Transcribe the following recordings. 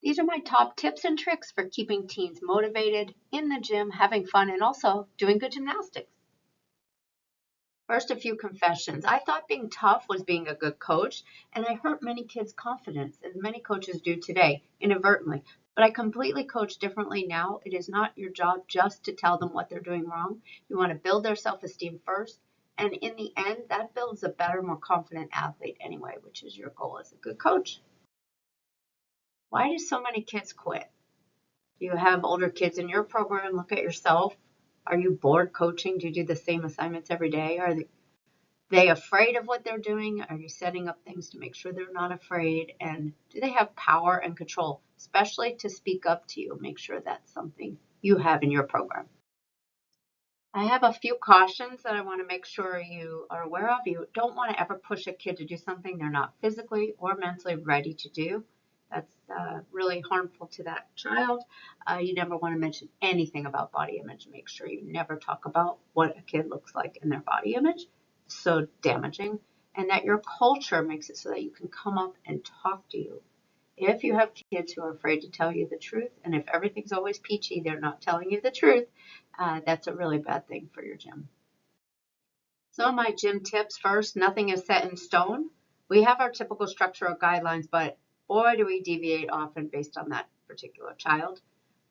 These are my top tips and tricks for keeping teens motivated in the gym, having fun, and also doing good gymnastics. First, a few confessions. I thought being tough was being a good coach, and I hurt many kids' confidence, as many coaches do today, inadvertently. But I completely coach differently now. It is not your job just to tell them what they're doing wrong. You want to build their self-esteem first, and in the end, that builds a better, more confident athlete anyway, which is your goal as a good coach. Why do so many kids quit? Do you have older kids in your program? Look at yourself. Are you bored coaching? Do you do the same assignments every day? Are they afraid of what they're doing? Are you setting up things to make sure they're not afraid? And do they have power and control, especially to speak up to you? Make sure that's something you have in your program. I have a few cautions that I want to make sure you are aware of. You don't want to ever push a kid to do something they're not physically or mentally ready to do. That's really harmful to that child. You never want to mention anything about body image. Make sure you never talk about what a kid looks like in their body image. It's so damaging. And that your culture makes it so that you can come up and talk to you. If you have kids who are afraid to tell you the truth, and if everything's always peachy, they're not telling you the truth, that's a really bad thing for your gym. So my gym tips first, nothing is set in stone. We have our typical structural guidelines, but boy, do we deviate often based on that particular child.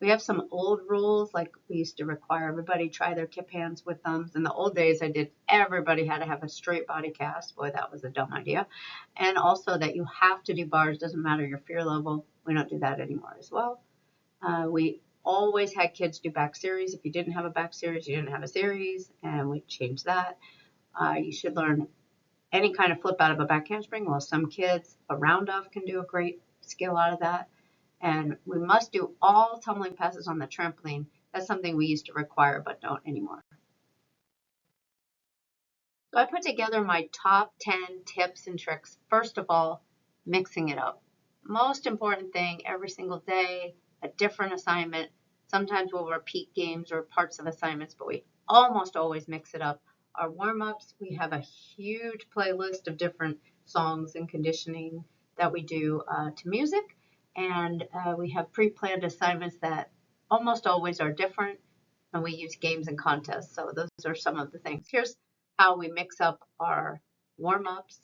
We have some old rules, like we used to require everybody try their kip hands with thumbs. In the old days, everybody had to have a straight body cast. Boy, that was a dumb idea. And also that you have to do bars, doesn't matter your fear level. We don't do that anymore as well. We always had kids do back series. If you didn't have a back series, you didn't have a series, and we changed that. You should learn any kind of flip out of a back handspring. Well, some kids, a round off can do a great skill out of that. And we must do all tumbling passes on the trampoline. That's something we used to require, but don't anymore. So I put together my top 10 tips and tricks. First of all, mixing it up. Most important thing, every single day, a different assignment. Sometimes we'll repeat games or parts of assignments, but we almost always mix it up. Our warm-ups, we have a huge playlist of different songs and conditioning that we do to music. And we have pre-planned assignments that almost always are different, and we use games and contests. So those are some of the things. Here's how we mix up our warm-ups.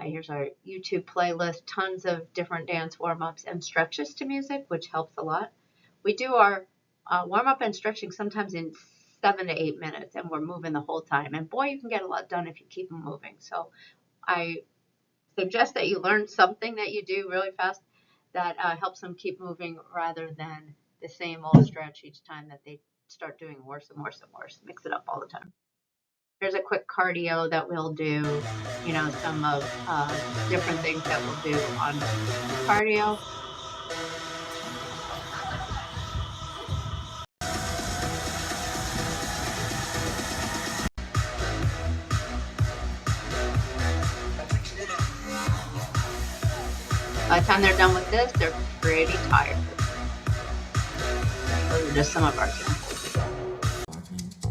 Here's our YouTube playlist, tons of different dance warm-ups and stretches to music, which helps a lot. We do our warm-up and stretching sometimes in 7 to 8 minutes, and we're moving the whole time. And boy, you can get a lot done if you keep them moving. So I suggest that you learn something that you do really fast that helps them keep moving rather than the same old stretch each time that they start doing worse and worse and worse. Mix it up all the time. Here's a quick cardio that we'll do, some of different things that we'll do on cardio. By the time they're done with this, they're pretty tired. Those are just some of our examples.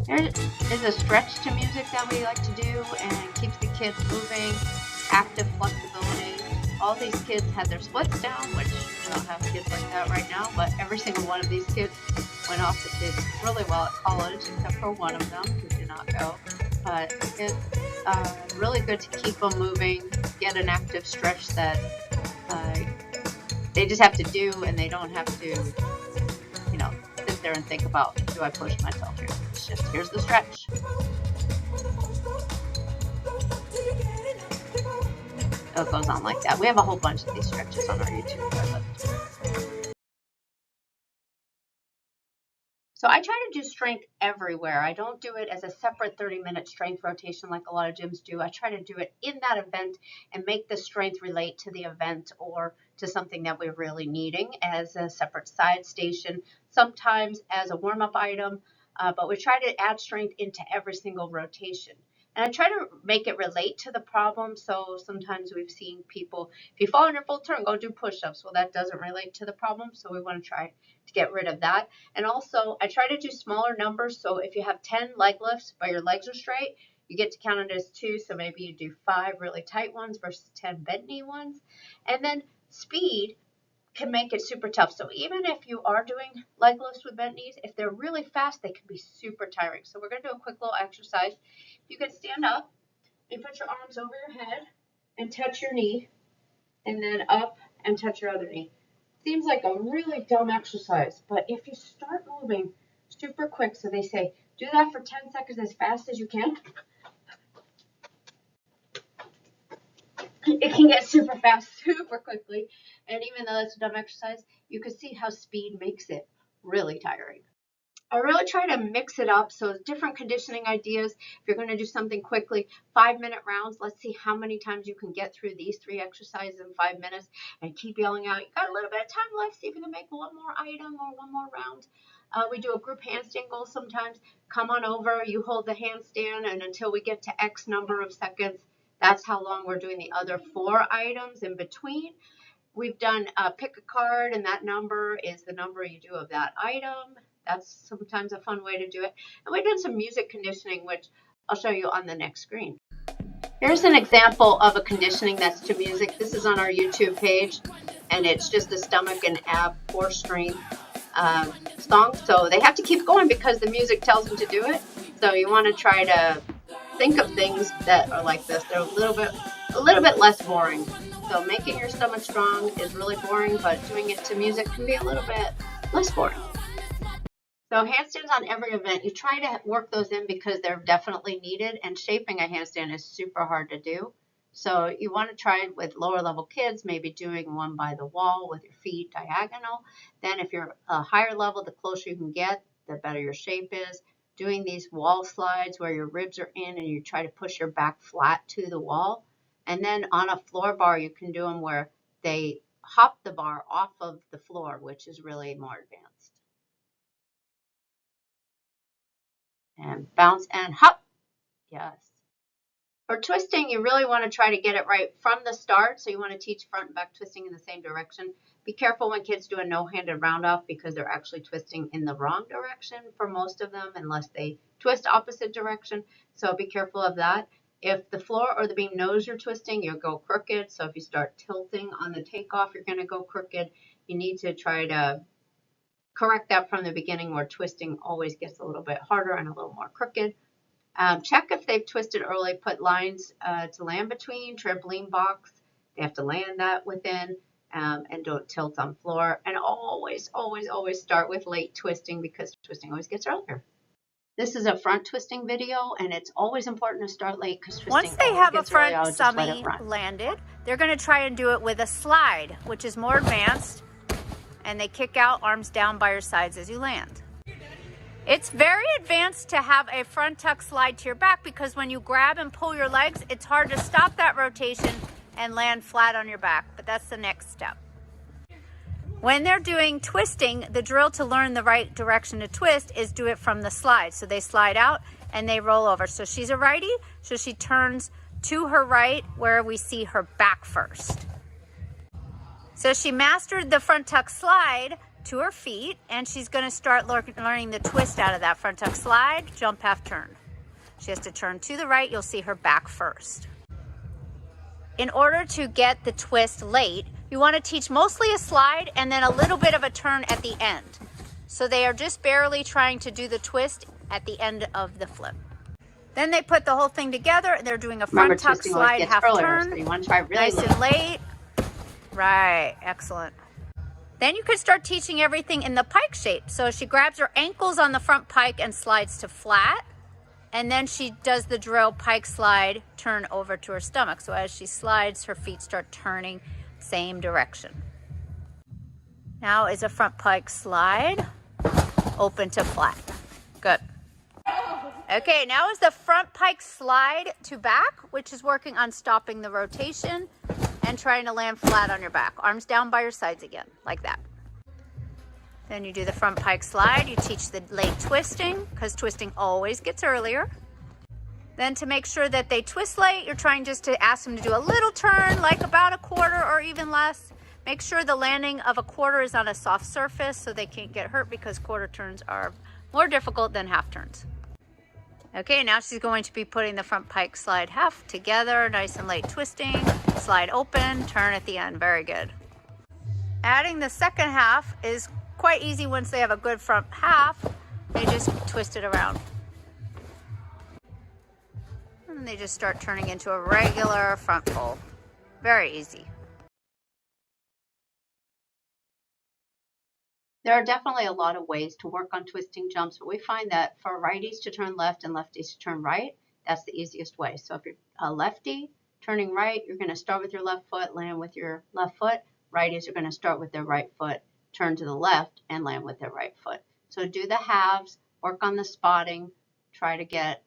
There is a stretch to music that we like to do and keeps the kids moving, active flexibility. All these kids had their splits down, which we don't have kids like that right now, but every single one of these kids went off and did really well at college, except for one of them who did not go. But it's really good to keep them moving, get an active stretch that they just have to do, and they don't have to, sit there and think about, do I push myself here? It's just, here's the stretch. So it goes on like that. We have a whole bunch of these stretches on our YouTube playlist. So I try to do strength everywhere. I don't do it as a separate 30-minute strength rotation like a lot of gyms do. I try to do it in that event and make the strength relate to the event or to something that we're really needing as a separate side station, sometimes as a warm-up item, but we try to add strength into every single rotation. And I try to make it relate to the problem. So sometimes we've seen people, if you fall in your full turn, go do push-ups. Well, that doesn't relate to the problem. So we want to try to get rid of that. And also I try to do smaller numbers. So if you have 10 leg lifts, but your legs are straight, you get to count it as 2. So maybe you do 5 really tight ones versus 10 bent knee ones. And then speed. can make it super tough. So even if you are doing leg lifts with bent knees, if they're really fast, they can be super tiring. So we're going to do a quick little exercise. You can stand up and put your arms over your head and touch your knee, and then up and touch your other knee. Seems like a really dumb exercise, but if you start moving super quick, so they say, do that for 10 seconds as fast as you can. It can get super fast, super quickly. And even though that's a dumb exercise, you can see how speed makes it really tiring. I really try to mix it up. So different conditioning ideas. If you're going to do something quickly, 5-minute rounds. Let's see how many times you can get through these 3 exercises in 5 minutes and keep yelling out. You got a little bit of time left. See if you can make one more item or one more round. We do a group handstand goal sometimes. Come on over. You hold the handstand, and until we get to X number of seconds, that's how long we're doing the other 4 items in between. We've done pick a card, and that number is the number you do of that item. That's sometimes a fun way to do it. And we've done some music conditioning, which I'll show you on the next screen. Here's an example of a conditioning that's to music. This is on our YouTube page, and it's just a stomach and ab core strength song. So they have to keep going because the music tells them to do it. So you want to try to think of things that are like this. They're a little bit less boring. So making your stomach strong is really boring, but doing it to music can be a little bit less boring. So handstands on every event, you try to work those in because they're definitely needed, and shaping a handstand is super hard to do. So you want to try it with lower level kids, maybe doing one by the wall with your feet diagonal. Then if you're a higher level, the closer you can get, the better your shape is. Doing these wall slides where your ribs are in and you try to push your back flat to the wall. And then on a floor bar, you can do them where they hop the bar off of the floor, which is really more advanced. And bounce and hop. Yes. For twisting, you really want to try to get it right from the start. So you want to teach front and back twisting in the same direction. Be careful when kids do a no-handed round off because they're actually twisting in the wrong direction for most of them unless they twist opposite direction. So be careful of that. If the floor or the beam knows you're twisting, you'll go crooked. So if you start tilting on the takeoff, you're going to go crooked. You need to try to correct that from the beginning, where twisting always gets a little bit harder and a little more crooked. Check if they've twisted early. Put lines to land between, trampoline box. They have to land that within, and don't tilt on floor. And always, always, always start with late twisting because twisting always gets earlier. This is a front twisting video, and it's always important to start late because twisting once they have a front summy landed, they're going to try and do it with a slide, which is more advanced, and they kick out, arms down by your sides as you land. It's very advanced to have a front tuck slide to your back because when you grab and pull your legs, it's hard to stop that rotation and land flat on your back, but that's the next step. When they're doing twisting, the drill to learn the right direction to twist is do it from the slide. So they slide out and they roll over. So she's a righty, so she turns to her right where we see her back first. So she mastered the front tuck slide to her feet, and she's going to start learning the twist out of that front tuck slide, jump, half turn. She has to turn to the right. You'll see her back first. In order to get the twist late, you want to teach mostly a slide and then a little bit of a turn at the end. So they are just barely trying to do the twist at the end of the flip. Then they put the whole thing together and they're doing a front tuck slide, half turn, so you want to try really nice and late. Right, excellent. Then you could start teaching everything in the pike shape. So she grabs her ankles on the front pike and slides to flat. And then she does the drill pike slide, turn over to her stomach. So as she slides, her feet start turning same direction. Now is a front pike slide, open to flat. Good. Okay, now is the front pike slide to back, which is working on stopping the rotation and trying to land flat on your back. Arms down by your sides again, like that. Then you do the front pike slide. You teach the late twisting, because twisting always gets earlier. Then to make sure that they twist late, you're trying just to ask them to do a little turn, like about a quarter or even less. Make sure the landing of a quarter is on a soft surface so they can't get hurt, because quarter turns are more difficult than half turns. Okay, now she's going to be putting the front pike slide half together, nice and late twisting, slide open, turn at the end, very good. Adding the second half is quite easy once they have a good front half. They just twist it around. And they just start turning into a regular front pull. Very easy. There are definitely a lot of ways to work on twisting jumps, but we find that for righties to turn left and lefties to turn right, that's the easiest way. So if you're a lefty turning right, you're going to start with your left foot, land with your left foot. Righties are going to start with their right foot, turn to the left, and land with their right foot. So do the halves, work on the spotting, try to get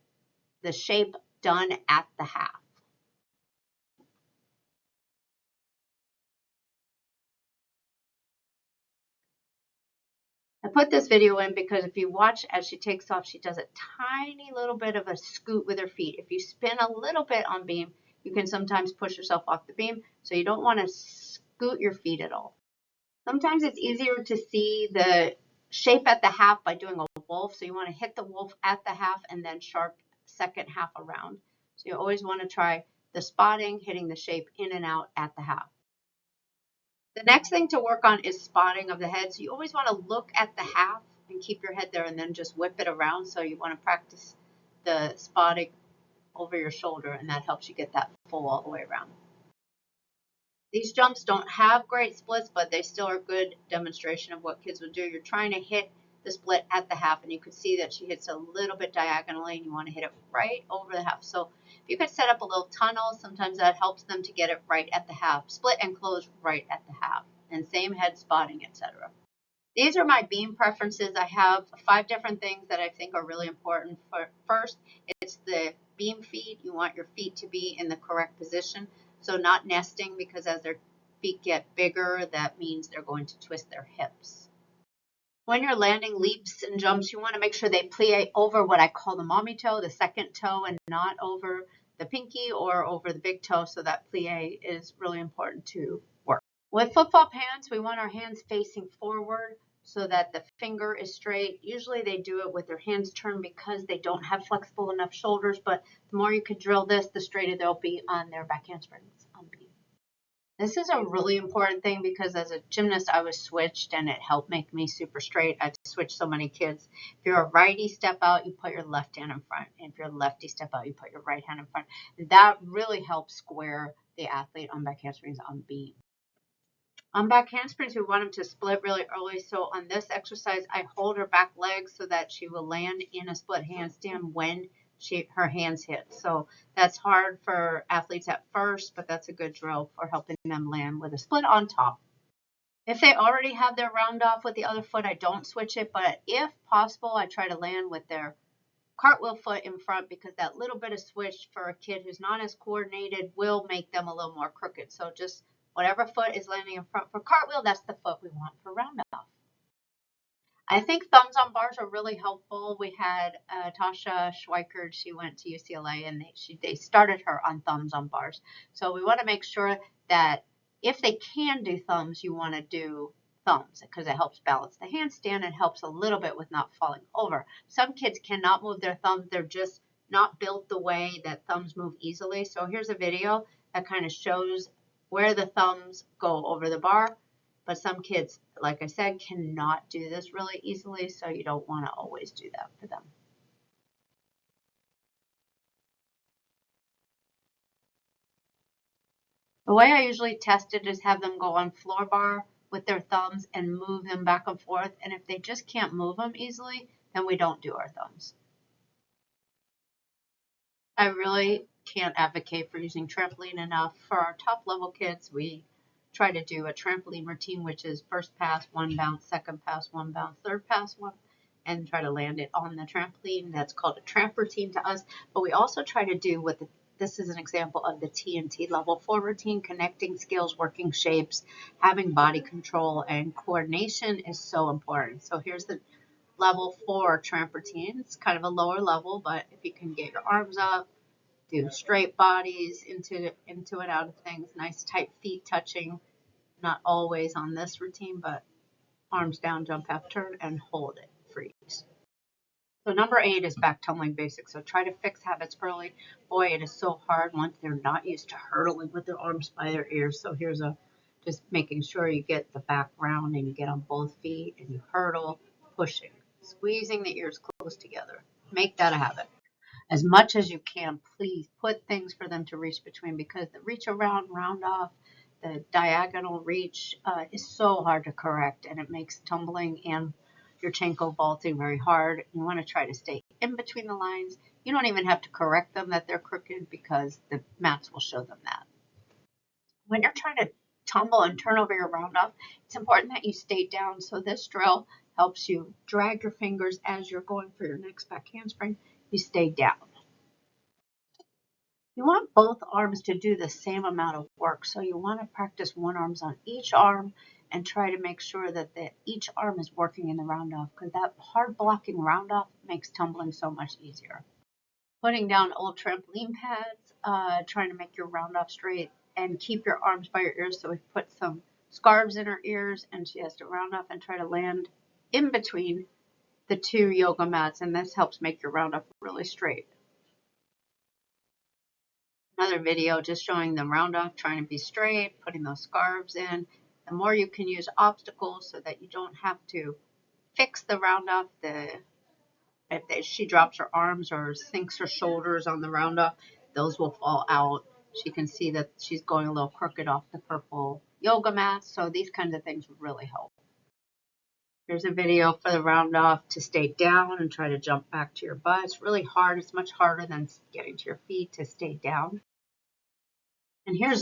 the shape done at the half. I put this video in because if you watch as she takes off, she does a tiny little bit of a scoot with her feet. If you spin a little bit on beam, you can sometimes push yourself off the beam, so you don't want to scoot your feet at all. Sometimes it's easier to see the shape at the half by doing a wolf, so you want to hit the wolf at the half and then sharp second half around. So you always want to try the spotting, hitting the shape in and out at the half. The next thing to work on is spotting of the head. So you always want to look at the half and keep your head there and then just whip it around. So you want to practice the spotting over your shoulder, and that helps you get that full all the way around. These jumps don't have great splits, but they still are a good demonstration of what kids would do. You're trying to hit the split at the half, and you could see that she hits a little bit diagonally, and you want to hit it right over the half. So if you could set up a little tunnel, sometimes that helps them to get it right at the half. Split and close right at the half, and same head spotting, etc. These are my beam preferences. I have 5 different things that I think are really important. First, it's the beam feet. You want your feet to be in the correct position. So not nesting, because as their feet get bigger, that means they're going to twist their hips. When you're landing leaps and jumps, you want to make sure they plie over what I call the mommy toe, the second toe, and not over the pinky or over the big toe. So that plie is really important to work. With flip-flop hands, we want our hands facing forward so that the finger is straight. Usually they do it with their hands turned because they don't have flexible enough shoulders, but the more you can drill this, the straighter they'll be on their back handsprings on beam. This is a really important thing because as a gymnast, I was switched and it helped make me super straight. I switched so many kids. If you're a righty, step out, you put your left hand in front. And if you're a lefty, step out, you put your right hand in front. And that really helps square the athlete on back handsprings on beam. On back handsprings, we want them to split really early. So on this exercise, I hold her back leg so that she will land in a split handstand when her hands hit. So that's hard for athletes at first, but that's a good drill for helping them land with a split on top. If they already have their round off with the other foot, I don't switch it, but if possible, I try to land with their cartwheel foot in front, because that little bit of switch for a kid who's not as coordinated will make them a little more crooked. So just whatever foot is landing in front for cartwheel, that's the foot we want for round off. I think thumbs on bars are really helpful. We had Tasha Schweikert. She went to UCLA, and they started her on thumbs on bars. So we want to make sure that if they can do thumbs, you want to do thumbs, because it helps balance the handstand and helps a little bit with not falling over. Some kids cannot move their thumbs. They're just not built the way that thumbs move easily. So here's a video that kind of shows where the thumbs go over the bar. But some kids, like I said, cannot do this really easily, so you don't want to always do that for them. The way I usually test it is have them go on floor bar with their thumbs and move them back and forth. And if they just can't move them easily, then we don't do our thumbs. I really can't advocate for using trampoline enough. For our top level kids, we try to do a trampoline routine, which is first pass, 1 bounce, second pass, 1 bounce, third pass, 1, and try to land it on the trampoline. That's called a tramp routine to us. But we also try to do this is an example of the TNT level 4 routine, connecting skills, working shapes, having body control, and coordination is so important. So here's the level 4 tramp routine. It's kind of a lower level, but if you can get your arms up, do straight bodies into and out of things, nice tight feet touching, not always on this routine, but arms down, jump, half turn, and hold it, freeze. So number 8 is back tumbling basics. So try to fix habits early. Boy, it is so hard once they're not used to hurdling with their arms by their ears. So here's a Just making sure you get the back round and you get on both feet and you hurdle, pushing, squeezing the ears close together. Make that a habit. As much as you can, please put things for them to reach between, because the reach around, round off, the diagonal reach is so hard to correct, and it makes tumbling and your chanko vaulting very hard. You want to try to stay in between the lines. You don't even have to correct them that they're crooked, because the mats will show them that. When you're trying to tumble and turn over your round off, it's important that you stay down. So this drill helps you drag your fingers as you're going for your next back handspring. You stay down. You want both arms to do the same amount of work. So you want to practice one arms on each arm and try to make sure that each arm is working in the round off, because that hard blocking round off makes tumbling so much easier. Putting down old trampoline pads, trying to make your round off straight, and keep your arms by your ears. So we put some scarves in her ears, and she has to round off and try to land in between the two yoga mats, and this helps make your round off really straight. Another video just showing them round off, trying to be straight, putting those scarves in. The more you can use obstacles so that you don't have to fix the round off, if she drops her arms or sinks her shoulders on the round off, those will fall out. She can see that she's going a little crooked off the purple yoga mat. So these kinds of things would really help. Here's a video for the round off to stay down and try to jump back to your butt. It's really hard. It's much harder than getting to your feet to stay down. And here's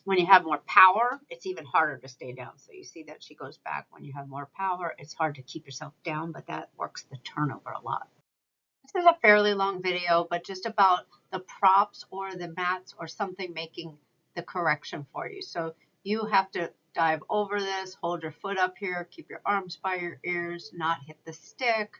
when you have more power, it's even harder to stay down. So you see that she goes back. When you have more power, it's hard to keep yourself down, but that works the turnover a lot. This is a fairly long video, but just about the props or the mats or something making the correction for you. So you have to dive over this, hold your foot up here, keep your arms by your ears, not hit the stick,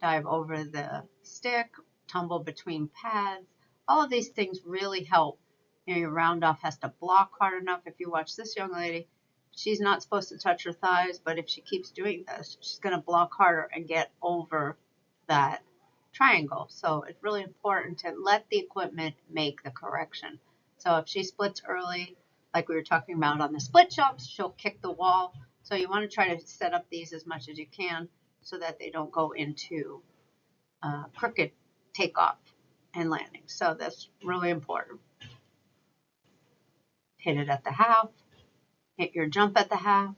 dive over the stick, tumble between pads. All of these things really help. Your round off has to block hard enough. If you watch this young lady, she's not supposed to touch her thighs, but if she keeps doing this, she's going to block harder and get over that triangle. So it's really important to let the equipment make the correction. So if she splits early, like we were talking about on the split jumps, she'll kick the wall. So you want to try to set up these as much as you can so that they don't go into crooked takeoff and landing. So that's really important. Hit it at the half, hit your jump at the half.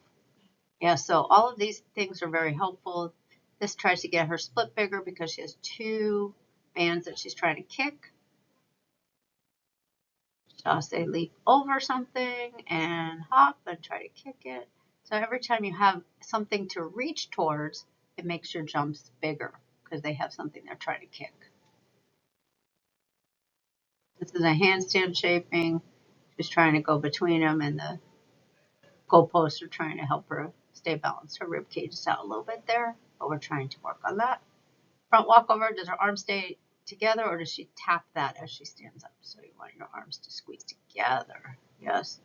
Yeah, so all of these things are very helpful. This tries to get her split bigger because she has two bands that she's trying to kick. I'll say leap over something and hop and try to kick it. So every time you have something to reach towards, it makes your jumps bigger because they have something they're trying to kick. This is a handstand shaping. She's trying to go between them, and the goalposts are trying to help her stay balanced. Her rib cage is out a little bit there, but we're trying to work on that. Front walkover, does her arms stay together or does she tap that as she stands up? So you want your arms to squeeze together. Yes.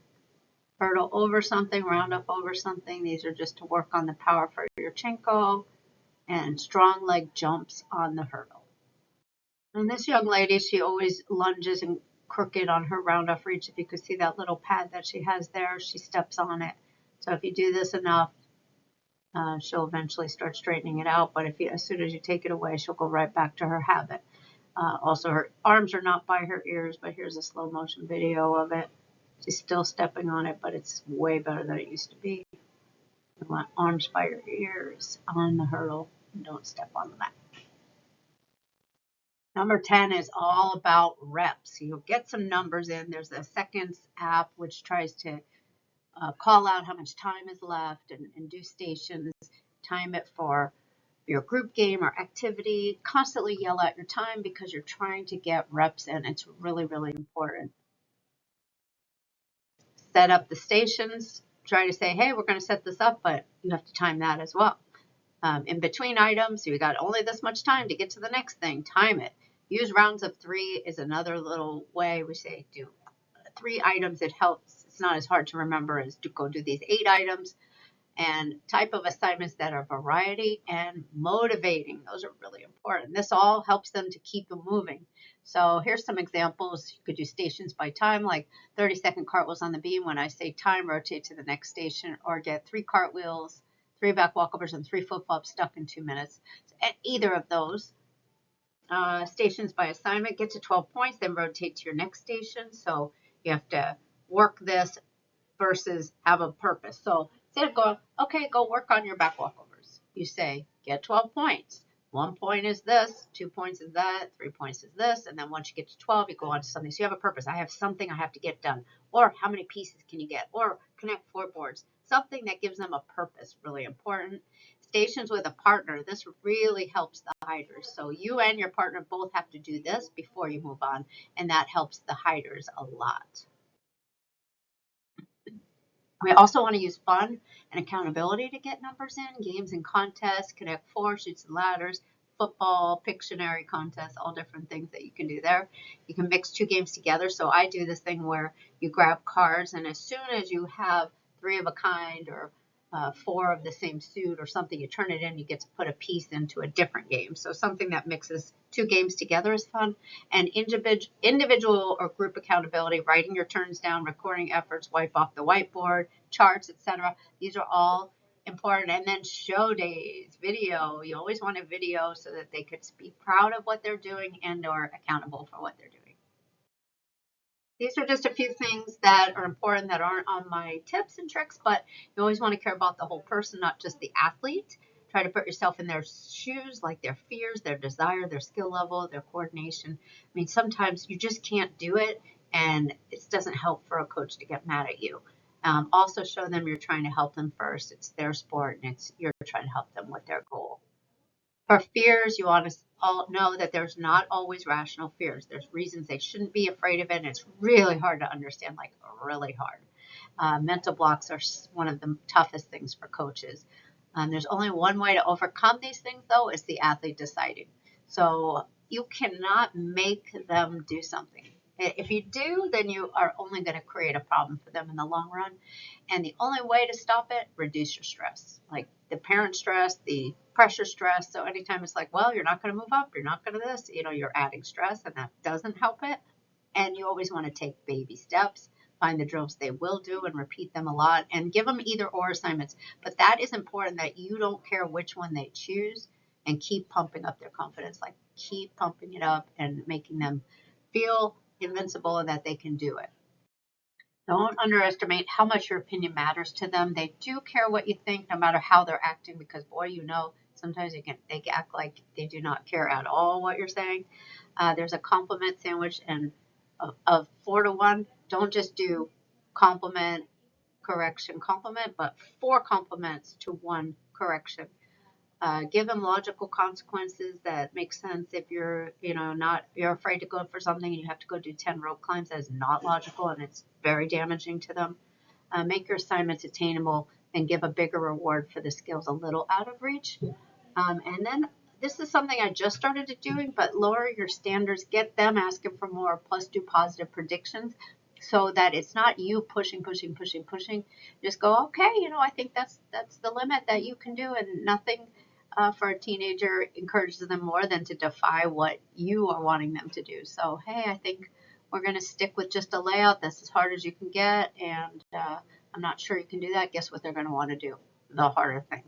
Hurdle over something, round up over something. These are just to work on the power for your chenko, and strong leg jumps on the hurdle. And this young lady, she always lunges and crooked on her round off reach. If you could see that little pad that she has there, she steps on it. So if you do this enough, she'll eventually start straightening it out. But as soon as you take it away, she'll go right back to her habit. Also, her arms are not by her ears, but here's a slow motion video of it. She's still stepping on it, but it's way better than it used to be. You want arms by your ears on the hurdle, and don't step on the mat. Number 10 is all about reps. You'll get some numbers in. There's a seconds app which tries to call out how much time is left and do stations, time it for your group game or activity. Constantly yell out your time because you're trying to get reps in. It's really, really important. Set up the stations. Try to say, hey, we're going to set this up, but you have to time that as well. In between items, you got only this much time to get to the next thing. Time it. Use rounds of 3 is another little way. We say do 3 items. It helps. It's not as hard to remember as to go do these 8 items. and type of assignments that are variety and motivating. Those are really important. This all helps them to keep them moving. So here's some examples. You could do stations by time, like 30-second cartwheels on the beam. When I say time, rotate to the next station, or get 3 cartwheels, 3 back walkovers, and 3 flip-flops stuck in 2 minutes. At either of those. Stations by assignment, get to 12 points, then rotate to your next station. So you have to work this versus have a purpose. So instead of going, okay, go work on your back walkovers, you say, get 12 points. 1 point is this, 2 points is that, 3 points is this, and then once you get to 12, you go on to something. So you have a purpose. I have something I have to get done. Or how many pieces can you get? Or connect 4 boards. Something that gives them a purpose, really important. Stations with a partner. This really helps the hiders. So you and your partner both have to do this before you move on, and that helps the hiders a lot. We also want to use fun and accountability to get numbers in. Games and contests, Connect 4, Chutes and Ladders, football, Pictionary contests, all different things that you can do there. You can mix 2 games together. So I do this thing where you grab cards, and as soon as you have 3 of a kind or 4 of the same suit or something, you turn it in, you get to put a piece into a different game. So something that mixes 2 games together is fun. And individual or group accountability, writing your turns down, recording efforts, wipe off the whiteboard, charts, etc. These are all important. And then show days, video. You always want a video so that they could be proud of what they're doing and or accountable for what they're doing. These are just a few things that are important that aren't on my tips and tricks, but you always want to care about the whole person, not just the athlete. Try to put yourself in their shoes, like their fears, their desire, their skill level, their coordination. I mean, sometimes you just can't do it, and it doesn't help for a coach to get mad at you. Also show them you're trying to help them first. It's their sport, and you're trying to help them with their goal. For fears, you want to all know that there's not always rational fears. There's reasons they shouldn't be afraid of it, and it's really hard to understand, like really hard. Mental blocks are one of the toughest things for coaches. There's only one way to overcome these things, though, is the athlete deciding. So you cannot make them do something. If you do, then you are only going to create a problem for them in the long run. And the only way to stop it, reduce your stress, like the parent stress, the pressure stress. So anytime it's like, well, you're not going to move up, you're not going to this, you're adding stress, and that doesn't help it. And you always want to take baby steps, find the drills they will do and repeat them a lot, and give them either or assignments. But that is important, that you don't care which one they choose, and keep pumping up their confidence, like keep pumping it up and making them feel invincible and that they can do it. Don't underestimate how much your opinion matters to them. They do care what you think, no matter how they're acting, because boy, sometimes they act like they do not care at all what you're saying. There's a compliment sandwich and of 4 to 1. Don't just do compliment, correction, compliment, but 4 compliments to 1 correction. Give them logical consequences that make sense. If you're afraid to go for something and you have to go do 10 rope climbs, that is not logical and it's very damaging to them. Make your assignments attainable and give a bigger reward for the skills a little out of reach. And then this is something I just started doing, but lower your standards, get them asking for more, plus do positive predictions so that it's not you pushing. Just go, okay, I think that's the limit that you can do, and nothing for a teenager encourages them more than to defy what you are wanting them to do. So, hey, I think we're going to stick with just a layout that's as hard as you can get, and I'm not sure you can do that. Guess what they're going to want to do? The harder thing.